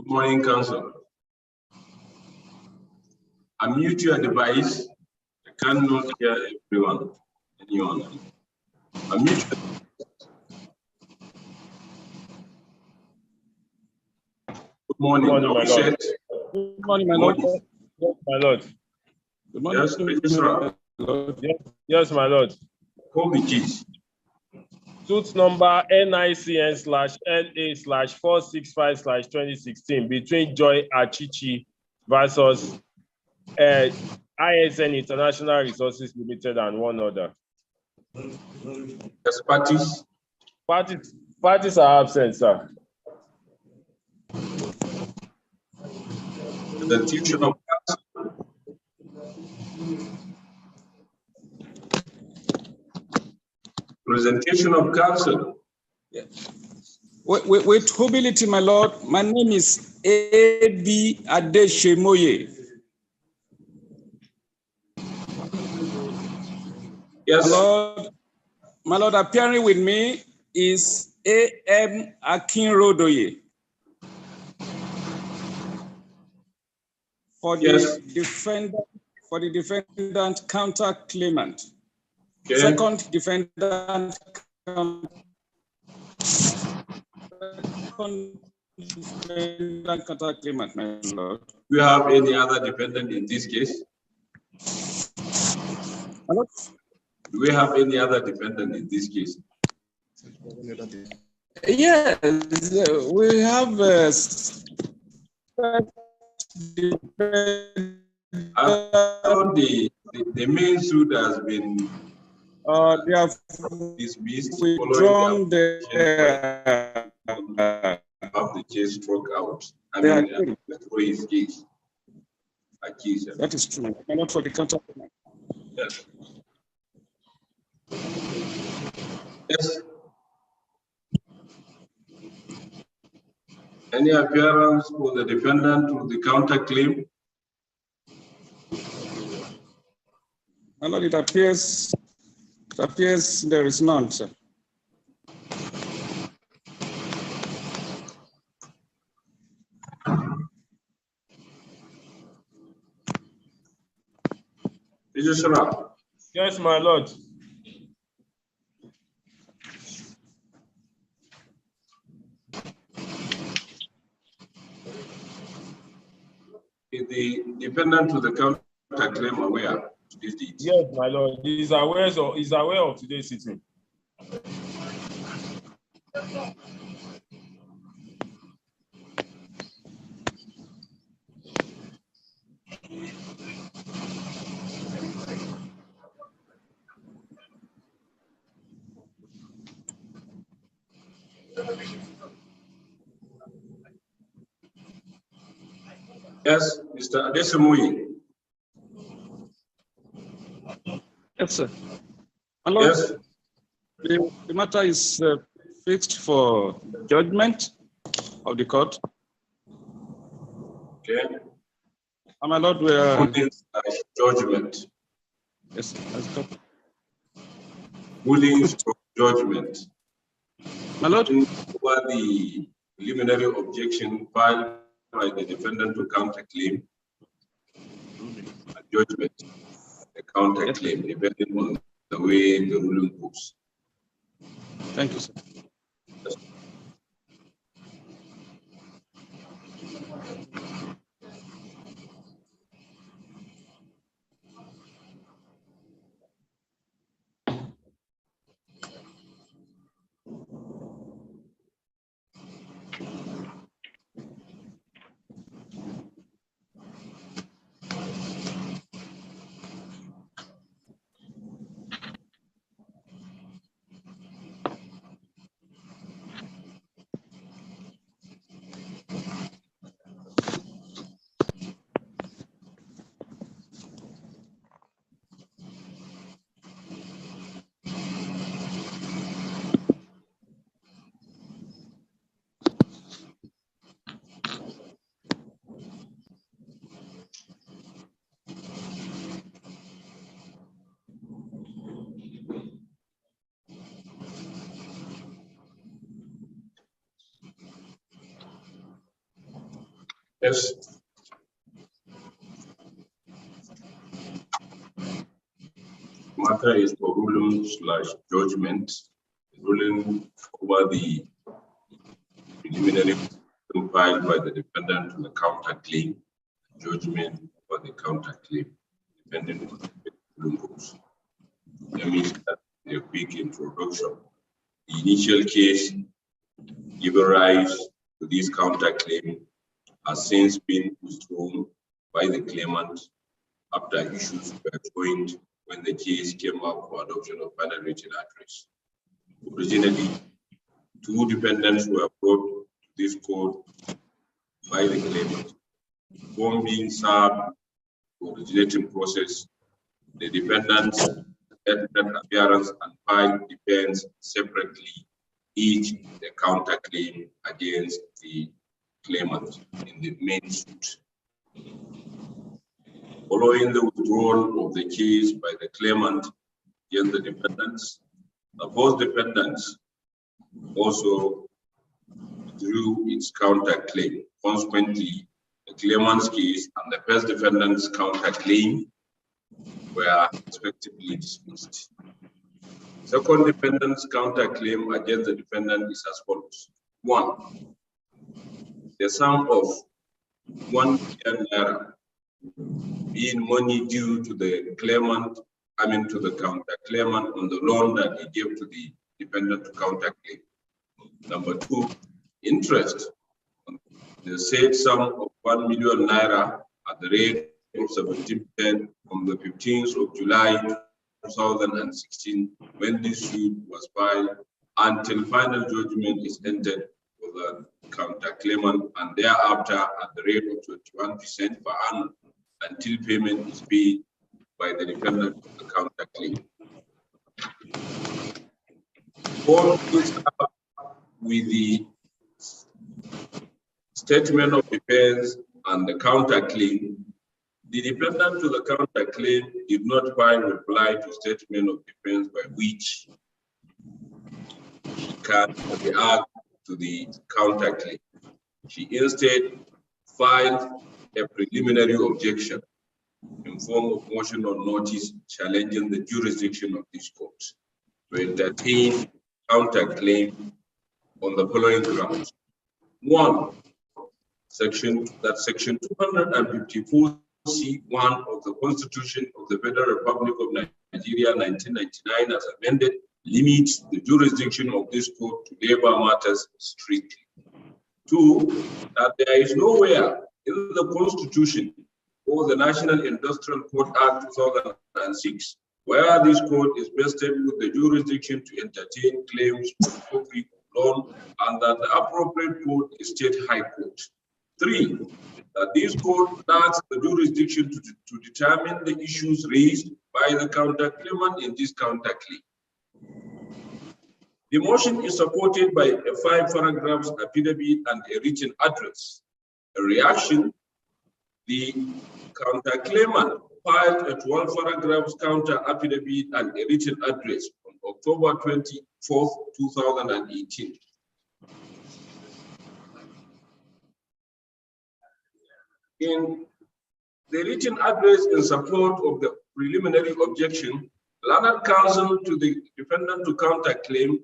Good morning, Council. Unmute your device. I cannot hear anyone. Unmute. Good morning. Good morning, my lord. Good morning, my lord. Yes, my lord. Good morning, Yes, Registrar. Yes, my lord. Call the keys. Suit number NICN/LA/465/2016 between Joy Achichi versus ISN International Resources Limited and one other. Yes, parties. Parties are absent, sir. Presentation of council. Presentation of council. Yeah. With humility, my lord, my name is A.B. Adeshemoye. Yes. My lord, appearing with me is A.M. Akinrodoye. For the defendant counter claimant. Okay. Second defendant counter claimant, my lord. Do you have any other dependent in this case? Hello? Do we have any other dependent in this case? Yes, we have the main suit has been they have dismissed withdrawn of the case struck out. Withdraw his case. That is true. Not for the counter. Yes. Yes. Any appearance for the defendant to the counter claim? My lord, it appears there is none, sir. Judicial. Yes, my lord. Is the defendant to the counter claim aware of this deed? Yes, my lord. He is aware of today's sitting. Yes, Mr. Adesemoye. Yes, sir. My lord, Yes. the matter is fixed for judgment of the court. Okay. And my lord, we are... Judgment. Yes, that's correct. Rulings of judgment. My lord? Over the preliminary objection filed by the defendant to counterclaim and judgment, the counterclaim, depending on the way the ruling goes. Thank you, sir. Yes. Matter is for ruling/judgment, ruling over the preliminary filed by the defendant on the counterclaim, judgment over the counterclaim, depending on the ruling rules. Let me start a quick introduction. The initial case giving rise to this counterclaim has since been withdrawn by the claimant after issues were joined when the case came up for adoption of final written address. Originally, 2 defendants were brought to this court by the claimant. One being served for originating process, the defendants entered appearance and filed defense separately, each the counterclaim against the claimant in the main suit. Following the withdrawal of the case by the claimant against the defendants, the both defendants also withdrew its counterclaim. Consequently, the claimant's case and the first defendant's counterclaim were respectively dismissed. Second defendant's counterclaim against the defendant is as follows. 1. The sum of 1 million naira being money due to the claimant, to the counterclaimant on the loan that he gave to the defendant to counterclaim. Number 2, interest on the said sum of 1 million naira at the rate of 17% from the 15th of July 2016, when this suit was filed, until final judgment is entered for the counterclaimant, and thereafter at the rate of 21% per annum until payment is paid by the defendant of the counterclaim. All this up with the statement of defense and the counterclaim. The defendant to the counterclaim did not file reply to statement of defense by which she can react to the counterclaim. She instead filed a preliminary objection in form of motion or notice challenging the jurisdiction of this court to entertain counterclaim on the following grounds. 1. Section 254C1 of the Constitution of the Federal Republic of Nigeria 1999 as amended limits the jurisdiction of this court to labor matters strictly. 2. That there is nowhere in the Constitution or the National Industrial Code Act 2006 where this court is vested with the jurisdiction to entertain claims for recovery of loan, and that the appropriate court is State High Court. 3. That this court lacks the jurisdiction to determine the issues raised by the counterclaimant in this counterclaim. The motion is supported by a 5 paragraphs affidavit and a written address. A reaction, the counterclaimant filed a 12 paragraphs counter affidavit and a written address on October 24th, 2018. In the written address in support of the preliminary objection, learned counsel to the defendant to counterclaim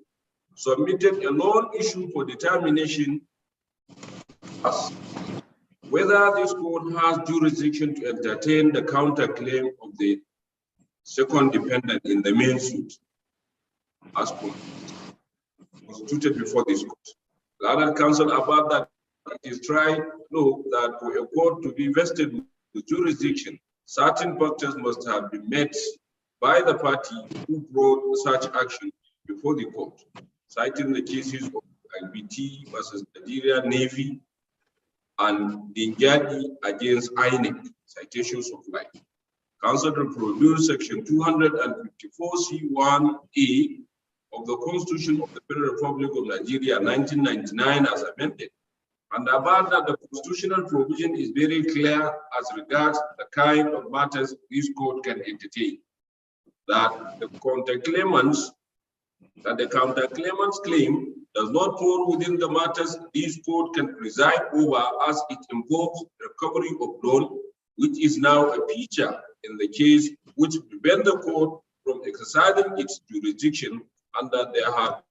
submitted a loan issue for determination as whether this court has jurisdiction to entertain the counterclaim of the second defendant in the main suit as constituted before this court. Learned counsel about that it is tried know that for a court to be vested with jurisdiction, certain factors must have been met by the party who brought such action before the court, citing the cases of IBT versus Nigeria Navy and Tijjani against INEC, citations of life. Counsel reproduced section 254C1A of the Constitution of the Federal Republic of Nigeria 1999 as amended, and about that the constitutional provision is very clear as regards the kind of matters this court can entertain, that the counterclaimants that the counterclaimant's claim does not fall within the matters this court can preside over, as it involves recovery of loan, which is now a feature in the case, which prevent the court from exercising its jurisdiction, and that there have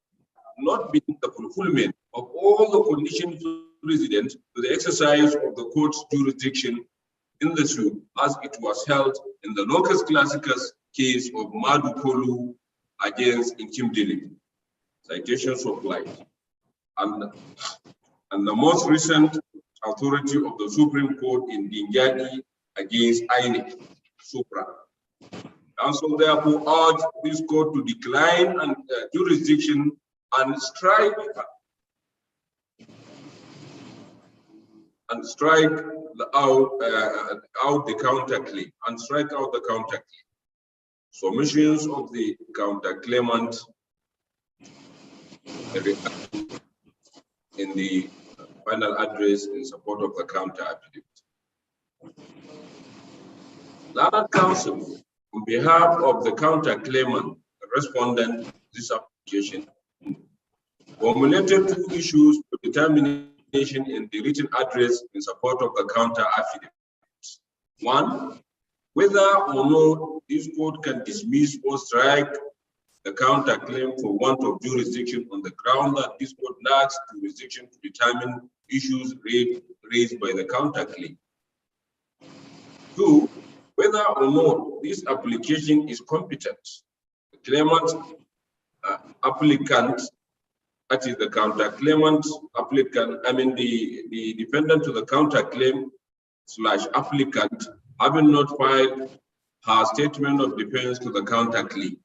not been the fulfillment of all the conditions resident to the exercise of the court's jurisdiction in the suit, as it was held in the locus classicus case of Madu Kolu against Idigbe. Citations of light. And the most recent authority of the Supreme Court in Tijjani against INEC, Supra. Council therefore urged this court to decline and jurisdiction and strike out the counterclaim and strike out the counterclaim. Submissions of the counterclaimant in the final address in support of the counter affidavit. Learned counsel, on behalf of the counterclaimant, the respondent, this application, formulated two issues for determination in the written address in support of the counter affidavit. One, whether or not this court can dismiss or strike the counterclaim for want of jurisdiction on the ground that this court lacks jurisdiction to determine issues raised by the counterclaim. Two, whether or not this application is competent. The claimant applicant, that is the counterclaimant applicant, the defendant to the counterclaim / applicant, having not filed her statement of defense to the counterclaim.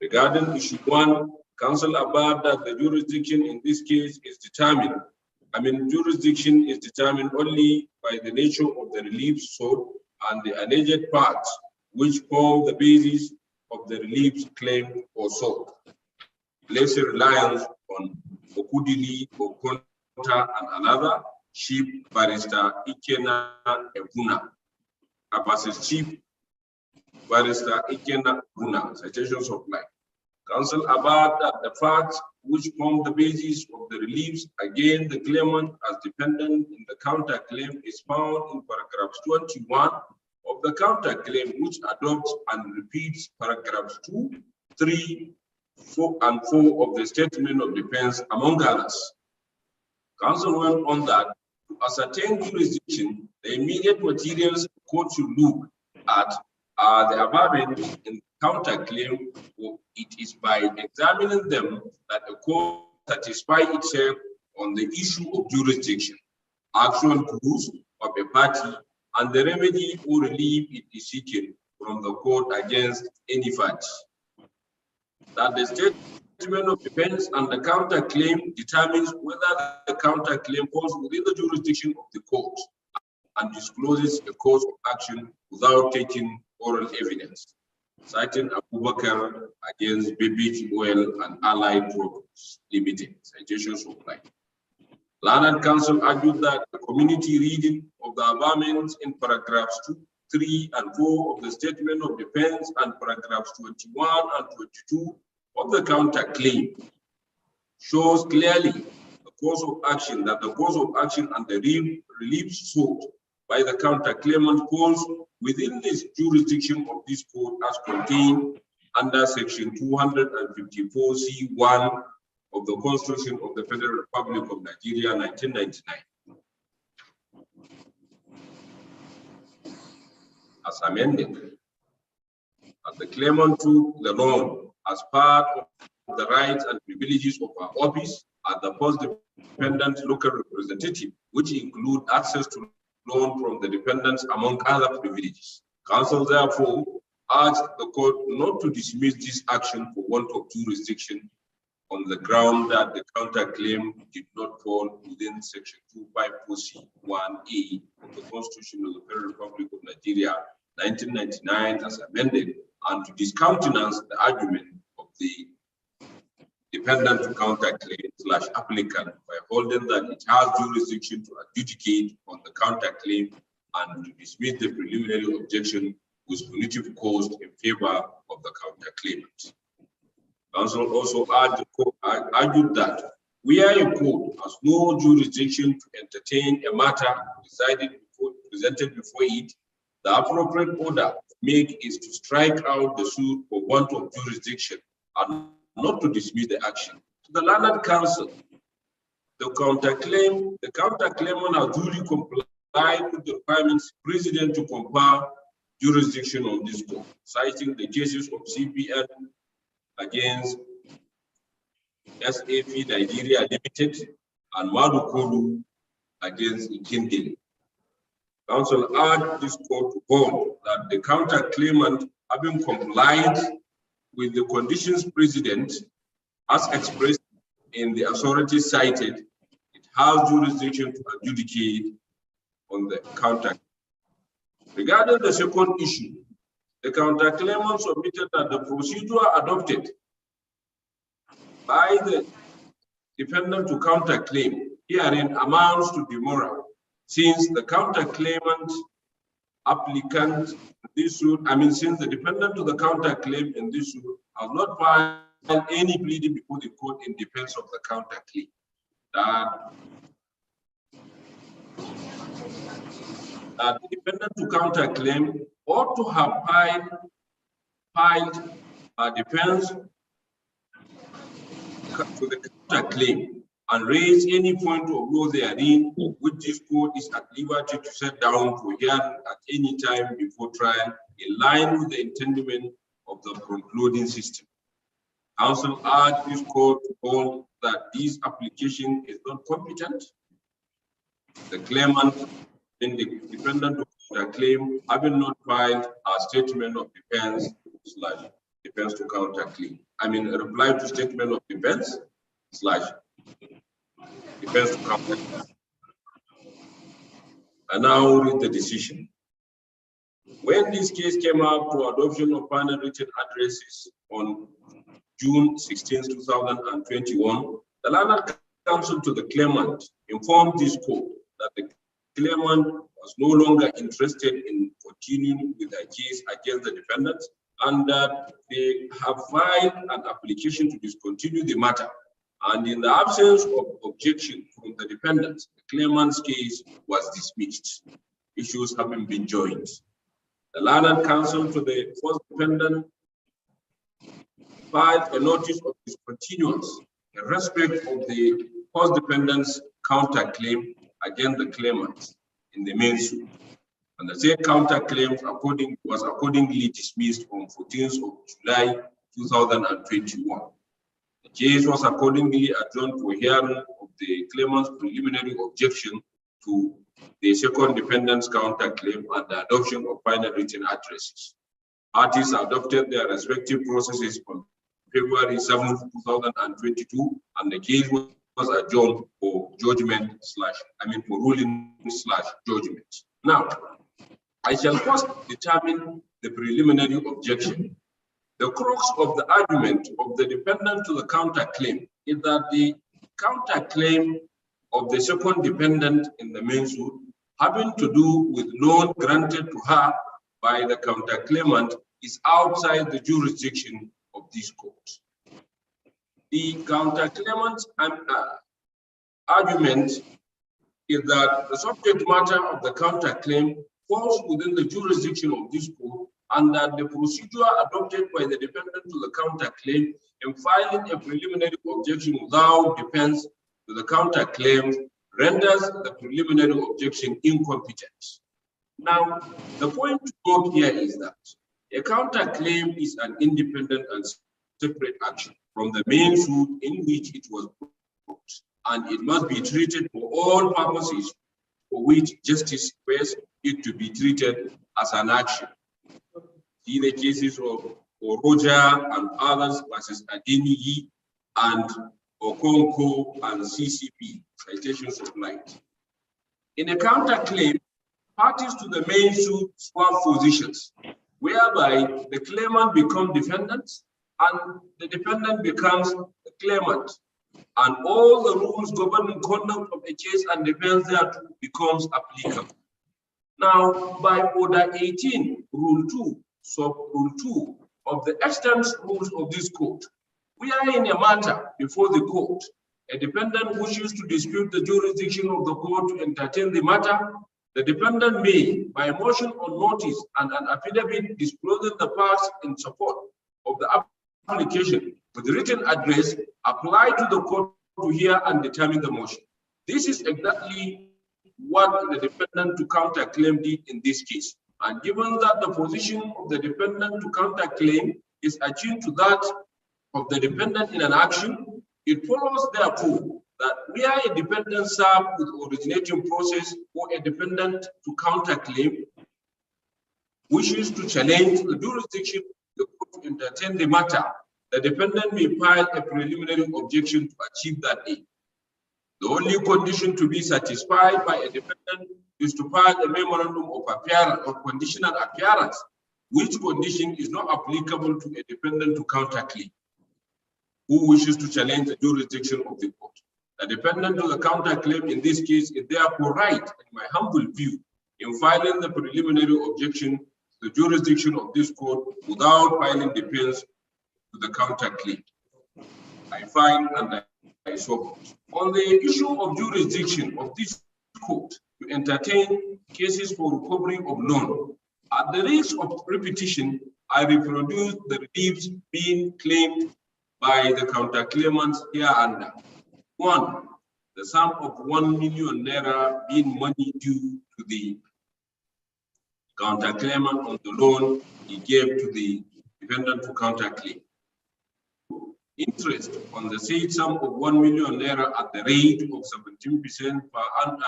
Regarding issue one, counsel averred that the jurisdiction in this case is determined. Jurisdiction is determined only by the nature of the relief sought and the alleged parts which form the basis of the relief claim or sought. Lesser reliance on Okudili, Okonta, and another, Chief Barrister Ikena Ebuna, versus Chief Barrister Ikena Ebuna, citations of life. Counsel averred that the facts which form the basis of the reliefs against the claimant as defendant in the counterclaim is found in paragraphs 21 of the counterclaim, which adopts and repeats paragraphs 2, 3, 4, and 4 of the statement of defense, among others. Counsel went on that to ascertain jurisdiction, the immediate materials the court should look at are the above in the counterclaim. It is by examining them that the court satisfies itself on the issue of jurisdiction, actual cause of a party, and the remedy or relief it is seeking from the court against any party. That the statement of defense and the counterclaim determines whether the counterclaim falls within the jurisdiction of the court and discloses a cause of action without taking oral evidence, citing Abubakar against Beach Oil and Allied Products Limited, citations of life. Learned counsel argued that the community reading of the amendments in paragraphs 2, 3, and 4 of the statement of defense and paragraphs 21 and 22 of the counterclaim shows clearly the cause of action, that the cause of action and the relief sought by the counterclaimant falls within this jurisdiction of this court as contained under section 254C1 of the Constitution of the Federal Republic of Nigeria, 1999. As amended, as the claimant took the loan as part of the rights and privileges of our office as the post-dependent local representative, which include access to loan from the dependents among other privileges. Counsel therefore asked the court not to dismiss this action for want of jurisdiction on the ground that the counterclaim did not fall within section 254C1A of the Constitution of the Federal Republic of Nigeria, 1999, as amended, and to discountenance the argument of the dependent counterclaim / applicant by holding that it has jurisdiction to adjudicate on the counterclaim and to dismiss the preliminary objection with punitive cause in favor of the counterclaimant. Council also argued that where a court has no jurisdiction to entertain a matter presented before it, the appropriate order to make is to strike out the suit for want of jurisdiction and not to dismiss the action. To the Learned Council, the counterclaimant has duly complied with the requirements precedent to confer jurisdiction on this court, citing the cases of CPN against SAP Nigeria Limited and Madukolu against Ikindili. Council urged this court to hold that the counterclaimant, having complied with the conditions precedent as expressed in the authority cited, it has jurisdiction to adjudicate on the counter. Regarding the second issue, the counterclaimant submitted that the procedure adopted by the defendant to counterclaim herein amounts to demurrer, since the counterclaimant applicant since the defendant to the counterclaim in this suit has not filed any pleading before the court in defense of the counterclaim. That the defendant to counterclaim ought to have filed a defense to the counterclaim and raise any point of law therein, which this court is at liberty to set down for hearing at any time before trial, in line with the intendment of the concluding system. Council urged this court to hold that this application is not competent. The claimant in the defendant of the claim having not filed a statement of defense / defense to counterclaim. A reply to statement of defense / defense to counterclaim. I now read the decision. When this case came up to adoption of final written addresses on June 16, 2021, the Learned Council to the claimant informed this court that the claimant was no longer interested in continuing with the case against the defendants and that they have filed an application to discontinue the matter. And in the absence of objection from the defendants, the claimant's case was dismissed. Issues having been joined. The Learned Council to the first defendant filed a notice of discontinuance in respect of the first defendant's counterclaim against the claimant in the main suit. And the said counterclaim was accordingly dismissed on 14th of July 2021. The case was accordingly adjourned for hearing of the claimant's preliminary objection to the second defendant's counterclaim and the adoption of final written addresses. Parties adopted their respective processes on February 7, 2022, and the case was adjourned for judgment for ruling / judgment. Now, I shall first determine the preliminary objection. The crux of the argument of the defendant to the counterclaim is that the counterclaim of the second defendant in the main suit having to do with loan granted to her by the counterclaimant is outside the jurisdiction of this court. The counterclaimant's argument is that the subject matter of the counterclaim falls within the jurisdiction of this court and that the procedure adopted by the defendant to the counterclaim in filing a preliminary objection without defense to the counterclaim renders the preliminary objection incompetent. Now, the point to note here is that a counterclaim is an independent and separate action from the main suit in which it was brought, and it must be treated for all purposes for which justice requires it to be treated as an action. See the cases of Oroja and others versus Adeniyi and Okonko and CCP, citations of light. In a counterclaim, parties to the main suit swap positions, whereby the claimant becomes defendant and the defendant becomes the claimant, and all the rules governing conduct of a case and defense thereto becomes applicable. Now, by Order 18, Rule 2, Sub-Rule 2 of the extant rules of this court, We are in a matter before the court. A defendant wishes to dispute the jurisdiction of the court to entertain the matter. The defendant may, by motion or notice and an affidavit disclosing the facts in support of the application with written address, apply to the court to hear and determine the motion. This is exactly what the defendant to counterclaim did in this case. And given that the position of the defendant to counterclaim is akin to that of the defendant in an action, it follows therefore that where a defendant served with originating process or a defendant to counterclaim wishes to challenge the jurisdiction of the court to entertain the matter, the defendant may file a preliminary objection to achieve that aim. The only condition to be satisfied by a defendant is to file a memorandum of appearance or conditional appearance, which condition is not applicable to a defendant to counterclaim who wishes to challenge the jurisdiction of the court. The defendant to the counterclaim in this case is therefore right, in my humble view, in filing the preliminary objection to the jurisdiction of this court without filing defense to the counterclaim. I find and I support. On the issue of jurisdiction of this court to entertain cases for recovery of loan, at the risk of repetition, I reproduce the reliefs being claimed by the counterclaimants hereunder. 1. The sum of 1 million naira being money due to the counterclaimant on the loan he gave to the defendant to counterclaim. Interest on the said sum of 1 million naira at the rate of 17% per annum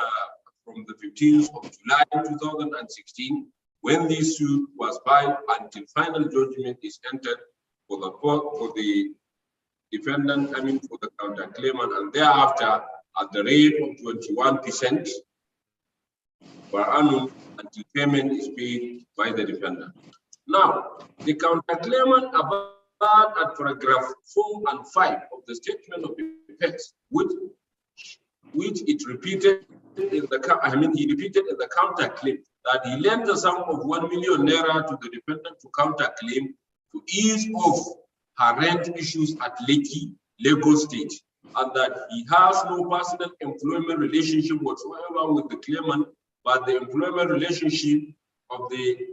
from the 15th of July 2016, when this suit was filed, until final judgment is entered for the defendant, for the counterclaimant, and thereafter at the rate of 21% per annum until payment is paid by the defendant. Now, the counterclaimant about at paragraph 4 and 5 of the statement of defense, which it repeated in the he repeated in the counterclaim that he lent the sum of 1 million naira to the defendant to counterclaim to ease off her rent issues at Lekki, Lagos State, and that he has no personal employment relationship whatsoever with the claimant, but the employment relationship of the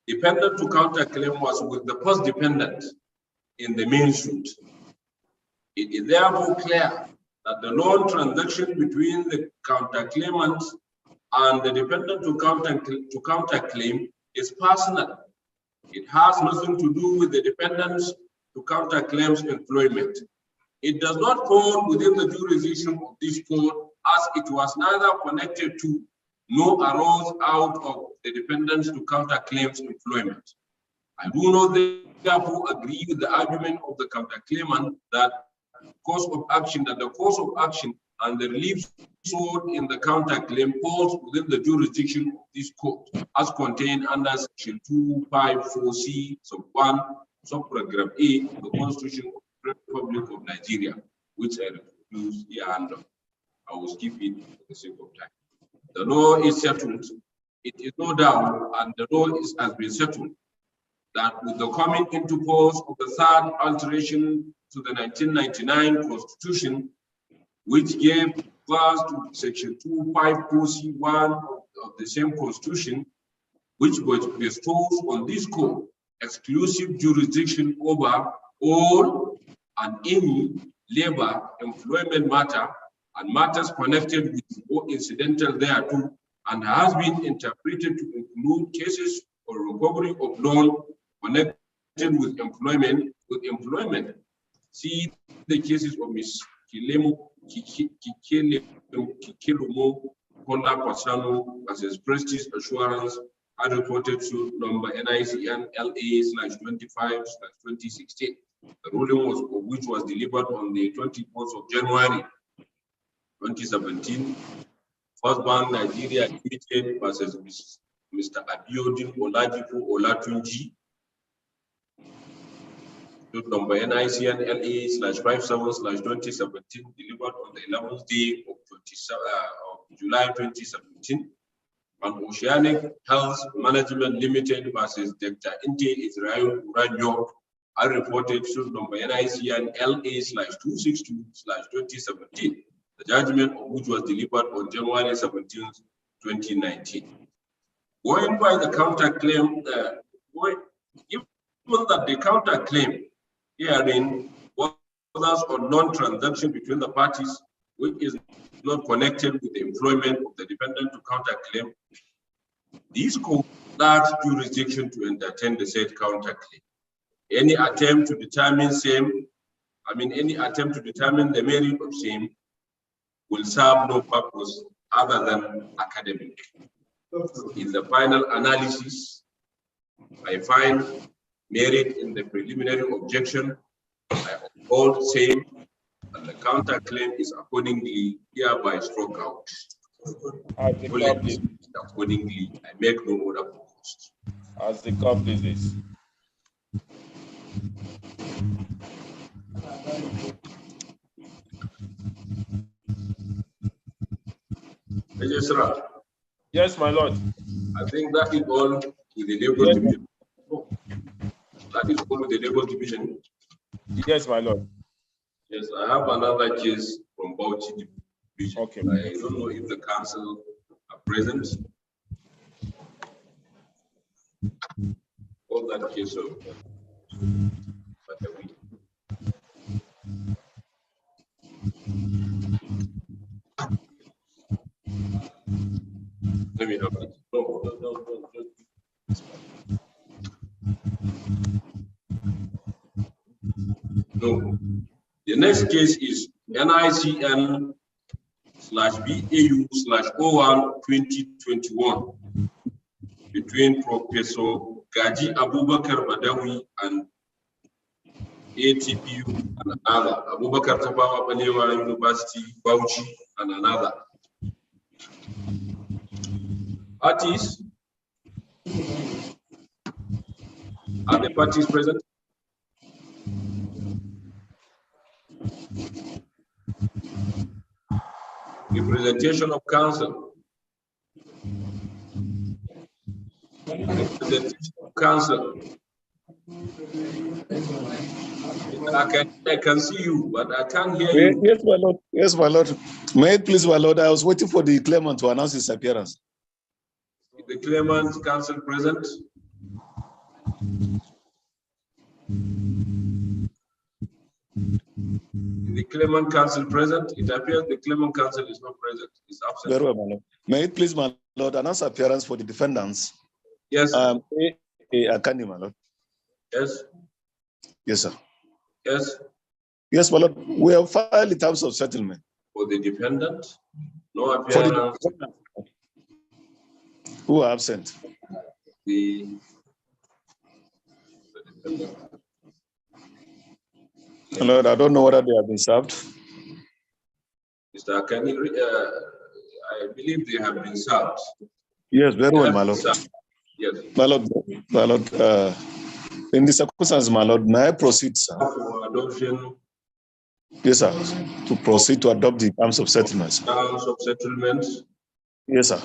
defendant to counterclaim was with the first defendant in the main suit. It is therefore clear that the loan transaction between the counterclaimant and the defendant to counterclaim is personal. It has nothing to do with the defendant's to counterclaim's employment. It does not fall within the jurisdiction of this court, as it was neither connected to nor arose out of the defendant's to counterclaim's employment. I do not therefore agree with the argument of the counterclaimant that the course of action and the relief sought in the counterclaim falls within the jurisdiction of this court, as contained under section 254C sub 1 subparagraph A of the Constitution of the Republic of Nigeria, which I reproduce hereunder. I will skip it for the sake of time. The law is settled. It is no doubt, and the law has been settled, that with the coming into force of the third alteration to the 1999 Constitution, which gave birth to section 254C1 of the same Constitution, which bestows on this court exclusive jurisdiction over all and any labor, employment matter, and matters connected with or incidental thereto, and has been interpreted to include cases for recovery of loan connected with employment. See the cases of Ms. Kilelomo Honda Pasano versus Prestige Assurance, had reported to number NICN LA/25/2016. The ruling which was delivered on the 24th of January 2017. First Bank Nigeria Limited versus Mr. Abiodun Olajipo Olatunji. Number NICN LA/57/2017, delivered on the 11th day of July 2017. And Oceanic Health Management Limited versus Dr. Inte Israel Uranyo, unreported suit number NICN LA/262/2017, the judgment of which was delivered on January 17, 2019. Going by the counterclaim, given that the counterclaim herein borders on non-transaction between the parties, which is not connected with the employment of the defendant to counterclaim, these courts lack jurisdiction to entertain the said counterclaim. Any attempt to determine the merit of same will serve no purpose other than academic. In the final analysis, I find merit in the preliminary objection. I uphold same, and the counterclaim is accordingly hereby struck out. Accordingly, I make no order proposed. As the court pleases. Registrar. Yes, my lord. I think that is all with the legal division. That is all with the legal division. Yes, my lord. Yes, I have another case from Bauchi division. Okay. I don't know if the council are present. All that case of let me have it. No. No. The next case is NICN/BAU/01/2021 between Professor Gaji Abubakar Badawi and ATPU and another, Abubakar Tafawa Balewa University, Bauchi, and another. Parties? Are the parties present? Representation of council. Representation of council. I can see you, but I can't hear you. Yes, my lord. Yes, my lord. May it please, my lord, I was waiting for the claimant to announce his appearance. Is the claimant council present? Is the claimant council present? It appears the claimant council is not present. It's absent. Very well, my lord. May it please, my lord, announce appearance for the defendants. Yes. Akani, my lord. Yes. Yes, sir. Yes. Yes, my lord. We have filed the terms of settlement. For the defendant? No appearance. Who are absent? The defendant. My lord, I don't know whether they have been served. Mr. Akani, I believe they have been served. Yes, very well, my lord. Yes. My lord, in the circumstances, my lord, may I proceed, sir? For adoption. Yes, sir. To proceed to adopt the terms of settlement. Terms of settlement. Yes, sir.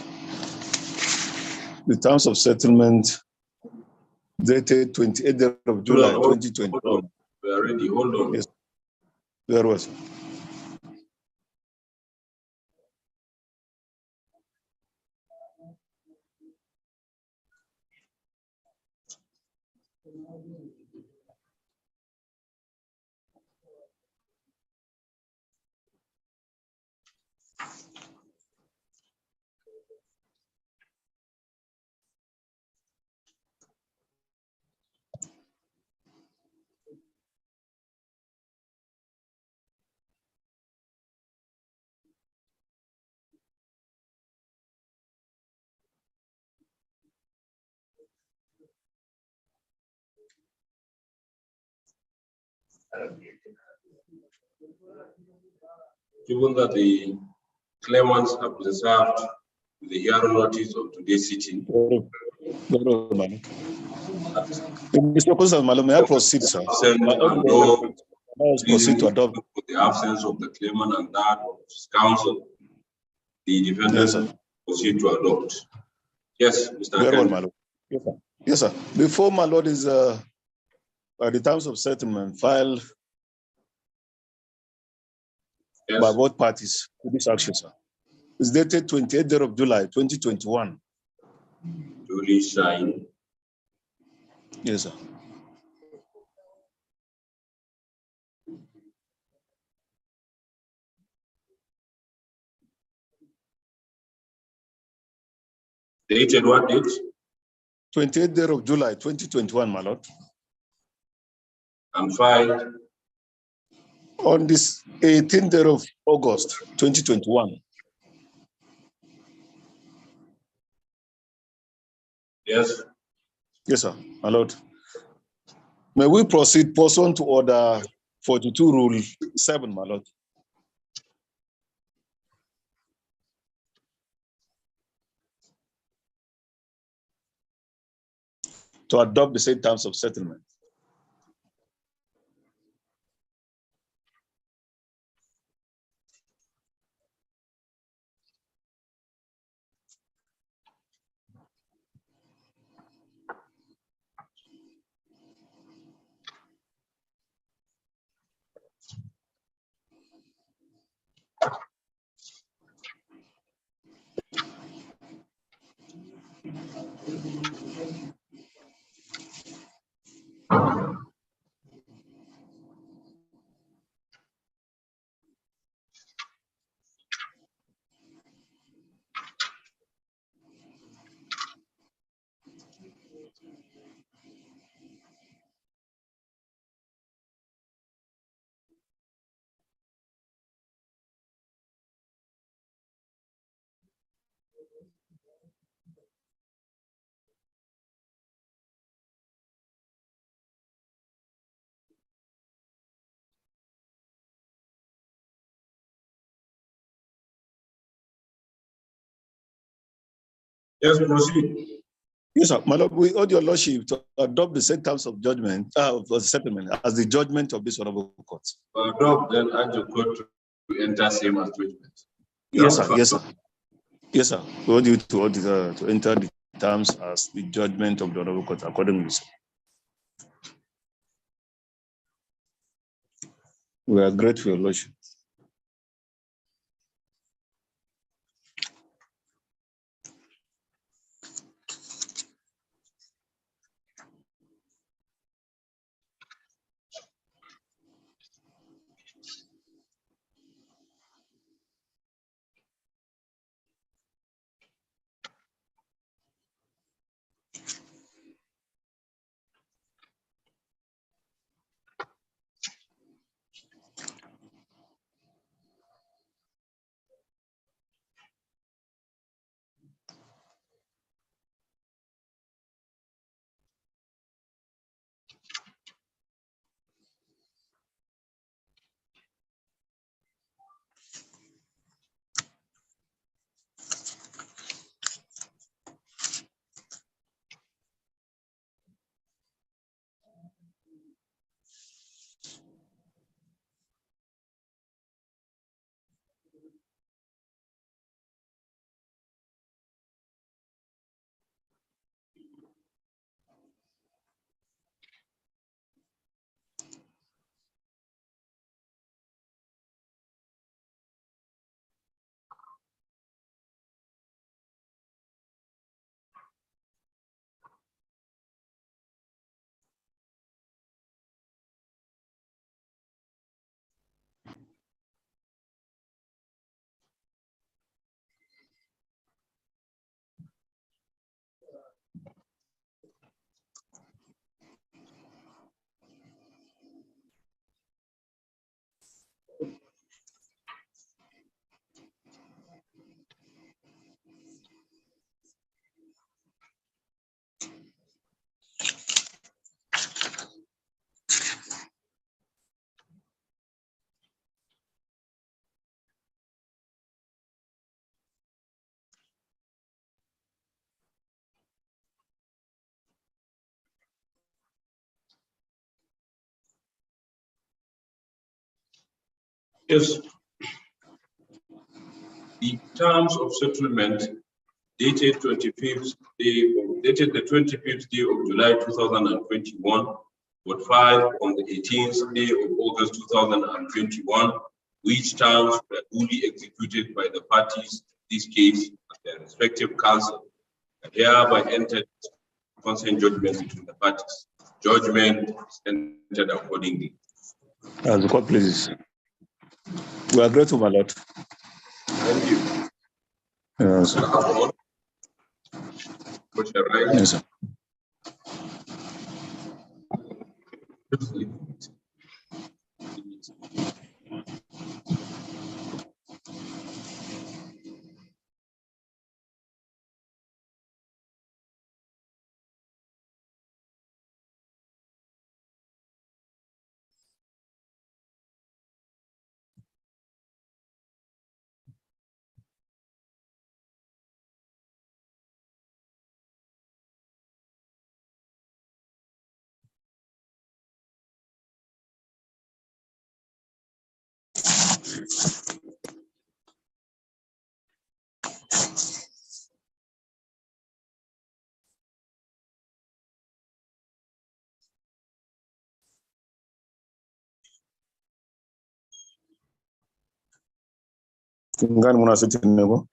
The terms of settlement dated 28th of July, 2021. We are ready. Hold on. Yes. Very well, sir. Given that the claimants have been served with the hearing notice of today's sitting. Mr. President, may I proceed, sir? Proceed to adopt. For the absence of the claimant and that of his counsel, the defendant proceed to adopt. Yes, Mr. Very well, my lord. Yes, sir. Yes, sir. Before my lord is the terms of settlement filed Yes. by both parties to this action, sir. It's dated 28th day of July, 2021. Duly signed. Yes, sir. Dated what date? 28th day of July, 2021, my lord. And filed On this 18th day of August, 2021. yes. Yes, sir, my lord. May we proceed pursuant to order 42 rule 7, my lord. To adopt the same terms of settlement. Yes, proceed. Yes, sir. My lord, we urge your lordship to adopt the same terms of judgment, of the settlement as the judgment of this honorable court. Adopt, then add the court to enter same as judgment. Yes, sir. Yes, sir. Yes, sir. We urge you to enter the terms as the judgment of the honorable court accordingly, sir. We are grateful, your lordship. Yes. The terms of settlement dated the 25th day of July 2021 but filed on the 18th day of August 2021, which terms were duly executed by the parties to this case at their respective counsel, and hereby entered consent judgment between the parties. Judgment is entered accordingly. As the court pleases. We are grateful, my lord. Thank you. Yes, Yes, sir. Ngani muna sitting nego?